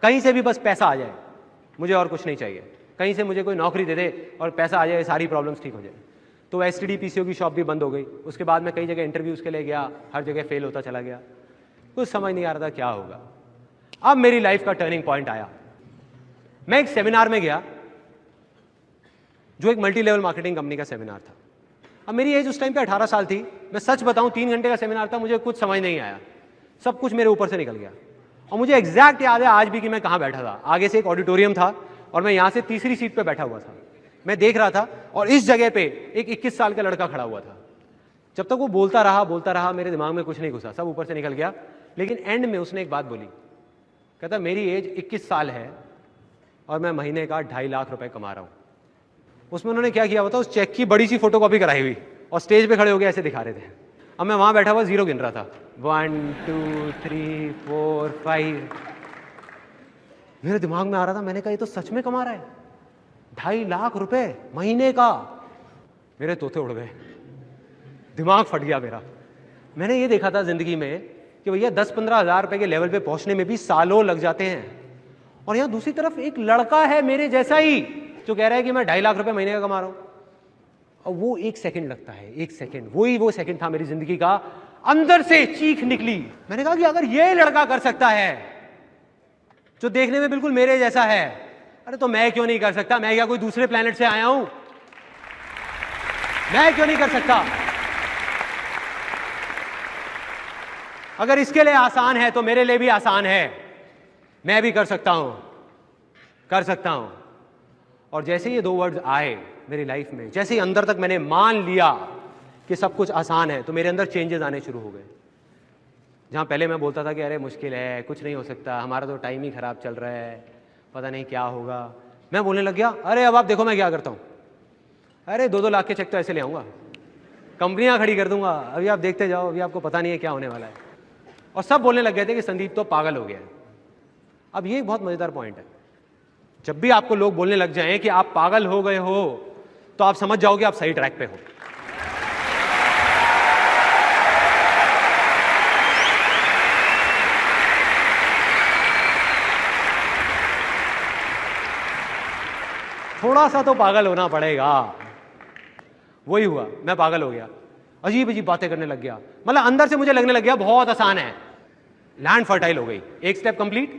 कहीं से भी बस पैसा आ जाए, मुझे और कुछ नहीं चाहिए। कहीं से मुझे कोई नौकरी दे दे और पैसा आ जाए, सारी प्रॉब्लम्स ठीक हो जाए। तो STD PCO की शॉप भी बंद हो गई। उसके बाद मैं कई जगह इंटरव्यूज़ के लिए गया, हर जगह फेल होता चला गया, कुछ समझ नहीं आ रहा था क्या होगा। अब मेरी लाइफ का टर्निंग पॉइंट आया। मैं एक सेमिनार में गया जो एक मल्टी लेवल मार्केटिंग कंपनी का सेमिनार था। अब मेरी एज उस टाइम पे 18 साल थी। मैं सच बताऊं, 3 घंटे का सेमिनार था, मुझे कुछ समझ नहीं आया, सब कुछ मेरे ऊपर से निकल गया। और मुझे एग्जैक्ट याद है आज भी कि मैं कहाँ बैठा था। आगे से एक ऑडिटोरियम था और मैं यहाँ से तीसरी सीट पे बैठा हुआ था। मैं देख रहा था और इस जगह पे एक 21 साल का लड़का खड़ा हुआ था। जब तक वो बोलता रहा, मेरे दिमाग में कुछ नहीं घुसा, सब ऊपर से निकल गया। लेकिन एंड में उसने एक बात बोली, कहता मेरी एज 21 साल है और मैं महीने का 2.5 लाख रुपए कमा रहा हूँ। उसमें उन्होंने क्या किया होता, उस चेक की बड़ी सी फोटोकॉपी कराई हुई और स्टेज पे खड़े हो गए ऐसे दिखा रहे थे। अब मैं वहां बैठा हुआ जीरो गिन रहा था, 1 2 3 4 5। मेरे दिमाग में आ रहा था, मैंने कहा ये तो सच में कमा रहा है 2.5 लाख रुपए महीने का। मेरे तोते उड़ गए, दिमाग फट गया मेरा। मैंने ये देखा था जिंदगी में कि भैया 10-15 हज़ार रुपए के लेवल पे पहुंचने में भी सालों लग जाते हैं, और यहां दूसरी तरफ एक लड़का है मेरे जैसा ही जो कह रहा है कि मैं 2.5 लाख रुपए महीने का कमा रहा हूं। और वो 1 सेकंड लगता है, 1 सेकंड, वो सेकंड था मेरी जिंदगी का। अंदर से चीख निकली। मैंने कहा कि अगर ये लड़का कर सकता है जो देखने में बिल्कुल मेरे जैसा है, अरे तो मैं क्यों नहीं कर सकता? मैं क्या कोई दूसरे प्लेनेट से आया हूं? मैं क्यों नहीं कर सकता? अगर इसके लिए आसान है तो मेरे लिए भी आसान है। मैं भी कर सकता हूं, कर सकता हूं। और जैसे ये 2 वर्ड्स आए मेरी लाइफ में, जैसे ही अंदर तक मैंने मान लिया कि सब कुछ आसान है, तो मेरे अंदर चेंजेस आने शुरू हो गए। जहां पहले मैं बोलता था कि अरे मुश्किल है, कुछ नहीं हो सकता, हमारा तो टाइम ही खराब चल रहा है, पता नहीं क्या होगा, मैं बोलने लग गया अरे अब आप देखो मैं क्या करता हूं, अरे 2-2 लाख के चेक तो ऐसे ले आऊंगा, कंपनियां खड़ी कर दूंगा, अभी आप देखते जाओ, अभी आपको पता नहीं है क्या होने वाला है। और सब बोलने लग गए थे कि संदीप तो पागल हो गया है। अब ये एक बहुत मजेदार पॉइंट है, जब भी आपको लोग बोलने लग जाएं कि आप पागल हो गए हो, तो आप समझ जाओगे आप सही ट्रैक पे हो। थोड़ा सा तो पागल होना पड़ेगा। वही हुआ, मैं पागल हो गया, अजीब अजीब बातें करने लग गया। मतलब अंदर से मुझे लगने लग गया बहुत आसान है। लैंड फर्टाइल हो गई, एक स्टेप कंप्लीट।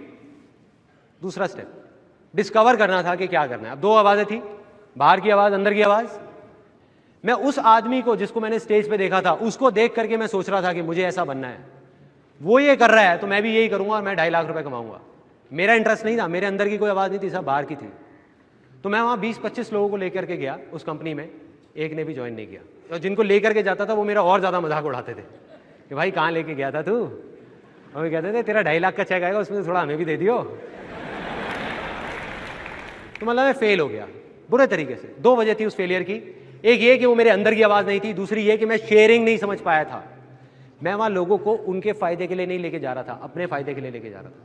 दूसरा स्टेप डिस्कवर करना था कि क्या करना है। अब 2 आवाजें थी, बाहर की आवाज, अंदर की आवाज। मैं उस आदमी को जिसको मैंने स्टेज पे देखा था, उसको देख करके मैं सोच रहा था कि मुझे ऐसा बनना है। वो ये कर रहा है तो मैं भी यही करूंगा और मैं 2.5 लाख रुपए कमाऊंगा। मेरा इंटरेस्ट नहीं था, मेरे अंदर की कोई आवाज नहीं थी, सब बाहर की थी। तो मैं वहां 20-25 लोगों को लेकर के गया उस कंपनी में, एक ने भी ज्वाइन नहीं किया। और जिनको लेकर के जाता था वो मेरा और ज्यादा मजाक उड़ाते थे कि भाई कहाँ लेके गया था तू, और वो कहते थे तेरा 2.5 लाख का चेक आएगा, उसमें थोड़ा हमें भी दे दियो। तो मतलब मैं फेल हो गया बुरे तरीके से। 2 वजह थी उस फेलियर की, एक ये कि वो मेरे अंदर की आवाज नहीं थी, दूसरी ये कि मैं शेयरिंग नहीं समझ पाया था। मैं वहां लोगों को उनके फायदे के लिए नहीं लेके जा रहा था, अपने फायदे के लिए लेके जा रहा था।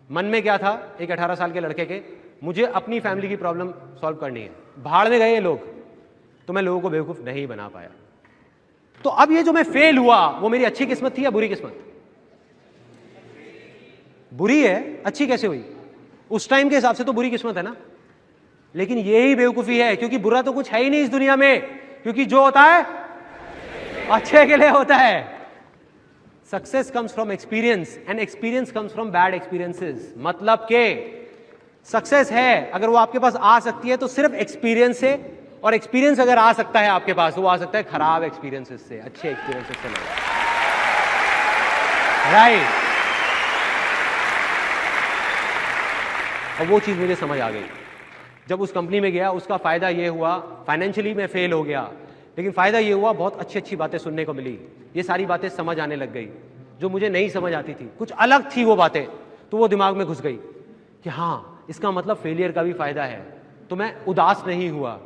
मन में क्या था, एक 18 साल के लड़के के, मुझे अपनी फैमिली की प्रॉब्लम सॉल्व करनी है। भाड़ में गए ये लोग, तो मैं लोगों को बेवकूफ नहीं बना पाया। तो अब ये जो मैं फेल हुआ, वो मेरी अच्छी किस्मत थी या बुरी किस्मत? बुरी है, अच्छी कैसे हुई? उस टाइम के हिसाब से तो बुरी किस्मत है ना। लेकिन यही बेवकूफी है, क्योंकि बुरा तो कुछ है ही नहीं इस दुनिया में, क्योंकि जो होता है अच्छे के लिए होता है। Success comes from experience and experience comes from bad experiences. मतलब के सक्सेस है अगर वो आपके पास आ सकती है तो सिर्फ एक्सपीरियंस से, और एक्सपीरियंस अगर आ सकता है आपके पास, वो आ सकता है खराब एक्सपीरियंसेस से, अच्छे एक्सपीरियंसेस से नहीं। राइट। और वो चीज मुझे समझ आ गई जब उस कंपनी में गया। उसका फायदा ये हुआ, फाइनेंशियली मैं फेल हो गया, लेकिन फायदा ये हुआ बहुत अच्छी अच्छी बातें सुनने को मिली। ये सारी बातें समझ आने लग गई जो मुझे नहीं समझ आती थी, कुछ अलग थी वो बातें, तो वो दिमाग में घुस गई कि हाँ इसका मतलब फेलियर का भी फायदा है। तो मैं उदास नहीं हुआ,